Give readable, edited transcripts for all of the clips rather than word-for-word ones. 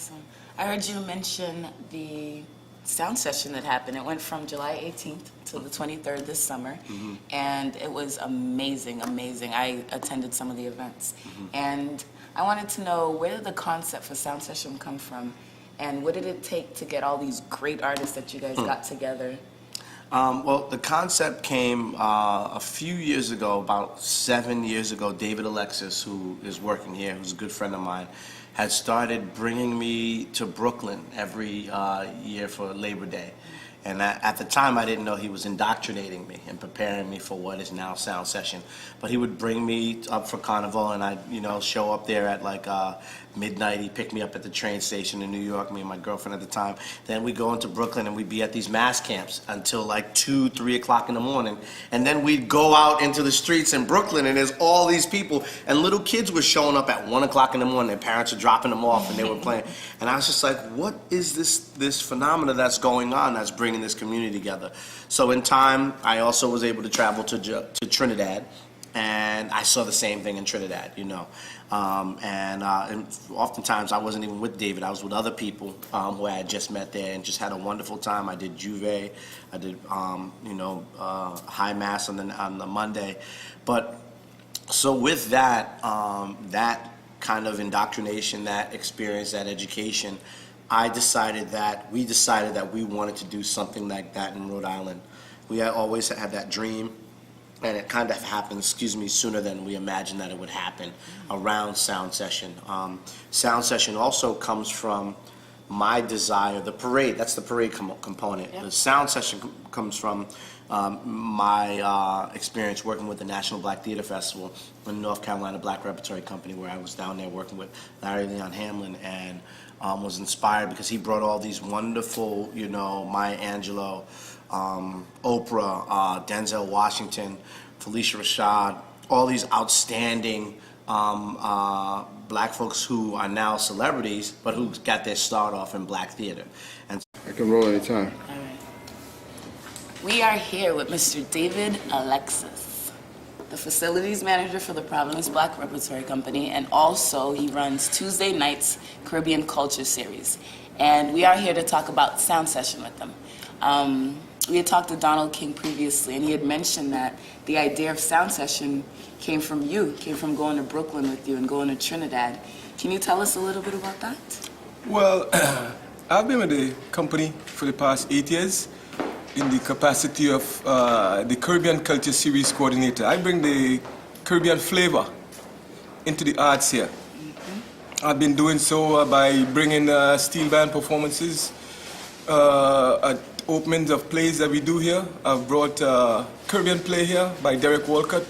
Awesome. I heard you mention the sound session that happened. It went from July 18th to the 23rd this summer, and it was amazing, amazing. I attended some of the events, and I wanted to know, where did the concept for sound session come from, and what did it take to get all these great artists that you guys got together? Well, the concept came a few years ago, about 7 years ago. David Alexis, who is working here, who's a good friend of mine, had started bringing me to Brooklyn every year for Labor Day. And at the time, I didn't know he was indoctrinating me and preparing me for what is now Sound Session. But he would bring me up for Carnival, and I'd, show up there at like midnight. He'd pick me up at the train station in New York, me and my girlfriend at the time. Then we'd go into Brooklyn, and we'd be at these mass camps until like 2, 3 o'clock in the morning. And then we'd go out into the streets in Brooklyn, and there's all these people. And little kids were showing up at 1 o'clock in the morning. Their parents were dropping them off, and they were playing. And I was just like, what is this phenomena that's going on that's bringing this community together? So in time, I also was able to travel to Trinidad, and I saw the same thing in Trinidad, and oftentimes I wasn't even with David. I was with other people who I had just met there and just had a wonderful time. I did Juve, I did High Mass on the Monday, but so with that that kind of indoctrination, that experience, that education, we decided that we wanted to do something like that in Rhode Island. We had always had that dream, and it kind of happened, sooner than we imagined that it would happen around Sound Session. Sound Session also comes from my desire, the parade, that's the parade component. Yeah. The Sound Session comes from my experience working with the National Black Theater Festival in North Carolina Black Repertory Company, where I was down there working with Larry Leon Hamlin, and was inspired because he brought all these wonderful, Maya Angelou, Oprah, Denzel Washington, Felicia Rashad, all these outstanding black folks who are now celebrities, but who got their start off in black theater. And I can roll anytime. All right. We are here with Mr. David Alexis, the facilities manager for the Providence Black Repertory Company, and also he runs Tuesday nights Caribbean Culture Series. And we are here to talk about Sound Session with them. We had talked to DonKing previously, and he had mentioned that the idea of Sound Session came from going to Brooklyn with you and going to Trinidad. Can you tell us a little bit about that? Well, I've been with the company for the past 8 years in the capacity of the Caribbean Culture Series coordinator. I bring the Caribbean flavor into the arts here. I've been doing so by bringing steel band performances at openings of plays that we do here. I've brought Caribbean play here by Derek Walcott,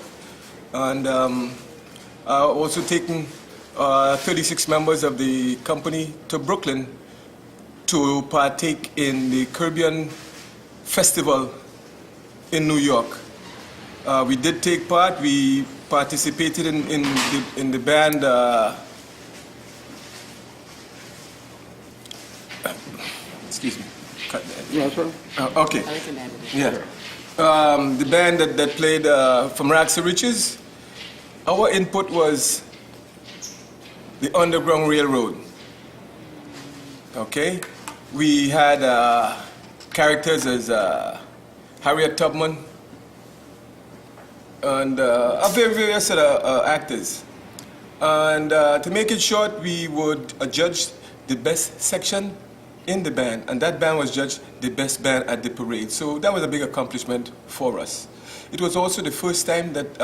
and I've also taken 36 members of the company to Brooklyn to partake in the Caribbean Festival in New York. We did take part. We participated in the band. Excuse me. Cut that. Yeah, sure. Okay. Yeah. The band that played From Rags to Riches. Our input was the Underground Railroad. Okay. We had characters as Harriet Tubman and various actors. And to make it short, we would judge the best section in the band, and that band was judged the best band at the parade. So that was a big accomplishment for us. It was also the first time that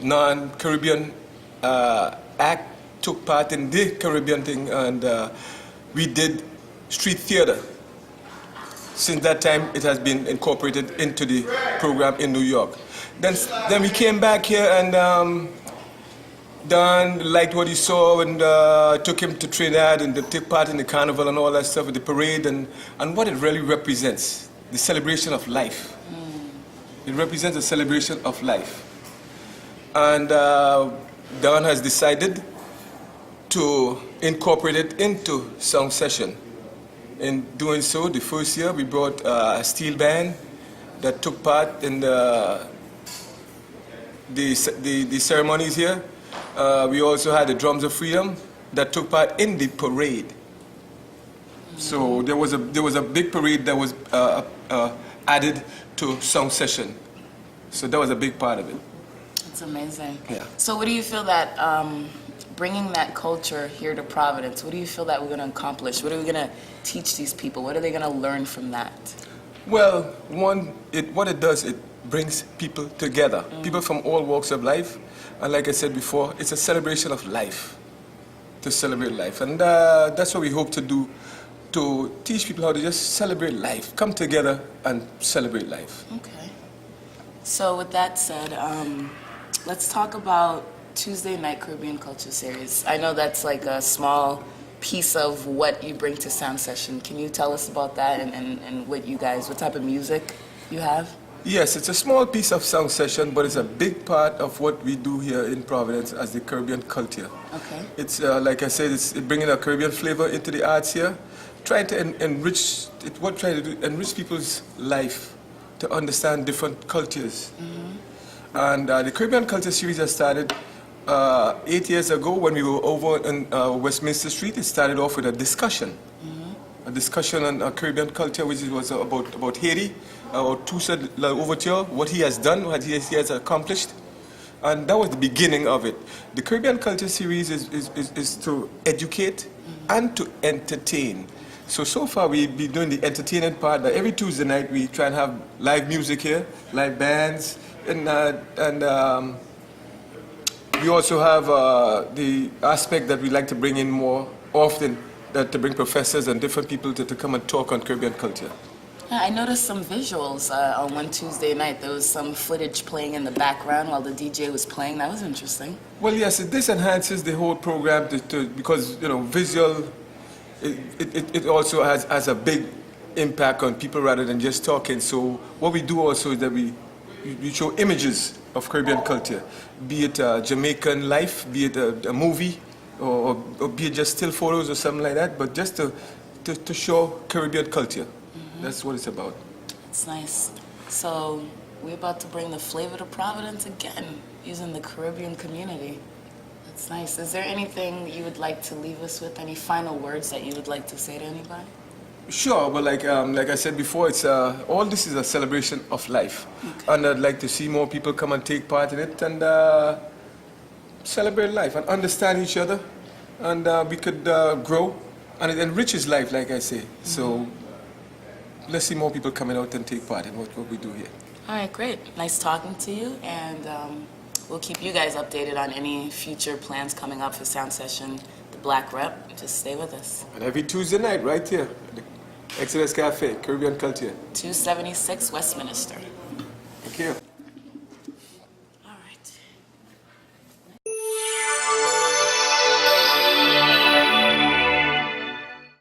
non-Caribbean act took part in the Caribbean thing, and we did street theater. Since that time, it has been incorporated into the program in New York. Then we came back here, and Don liked what he saw, and took him to Trinidad and to take part in the carnival and all that stuff, with the parade, and what it really represents, the celebration of life. It represents a celebration of life. And Don has decided to incorporate it into Sound Session. In doing so, the first year we brought a steel band that took part in the ceremonies here. We also had the Drums of Freedom that took part in the parade. So there was a big parade that was added to sound session. So that was a big part of it. It's amazing. Yeah. So what do you feel that bringing that culture here to Providence, what do you feel that we're going to accomplish? What are we going to teach these people? What are they going to learn from that? Well, what it does, it brings people together, people from all walks of life. And like I said before, it's a celebration of life, to celebrate life. And that's what we hope to do, to teach people how to just celebrate life, come together and celebrate life. Okay. So with that said, let's talk about Tuesday Night Caribbean Culture Series. I know that's like a small piece of what you bring to Sound Session. Can you tell us about that and what type of music you have? Yes, it's a small piece of Sound Session, but it's a big part of what we do here in Providence as the Caribbean culture. Okay. It's like I said, it's bringing a Caribbean flavor into the arts here, trying to enrich people's life to understand different cultures. And the Caribbean Culture Series has started 8 years ago when we were over on Westminster Street. It started off with a discussion on Caribbean culture, which was about Haiti, about Toussaint Louverture, what he has done, what he has accomplished. And that was the beginning of it. The Caribbean Culture Series is to educate and to entertain. So far we've been doing the entertainment part. Every Tuesday night we try and have live music here, live bands, and we also have the aspect that we like to bring in more often, to bring professors and different people to come and talk on Caribbean culture. Yeah, I noticed some visuals on one Tuesday night. There was some footage playing in the background while the DJ was playing. That was interesting. Well, yes, this enhances the whole program because, visual, it also has a big impact on people rather than just talking. So what we do also is that we show images of Caribbean culture, be it Jamaican life, be it a movie, or be it just still photos or something like that, but just to show Caribbean culture. That's what it's about. It's nice. So we're about to bring the flavor to Providence again, using the Caribbean community. That's nice. Is there anything you would like to leave us with? Any final words that you would like to say to anybody? Sure, but like I said before, it's all this is a celebration of life, and I'd like to see more people come and take part in it and celebrate life and understand each other, and we could grow, and it enriches life, like I say. So let's see more people coming out and take part in what we do here. All right, great. Nice talking to you, and we'll keep you guys updated on any future plans coming up for Sound Session, the Black Rep. Just stay with us. And every Tuesday night, right here, at the Exodus Cafe, Caribbean Culture. 276 Westminster. Thank you.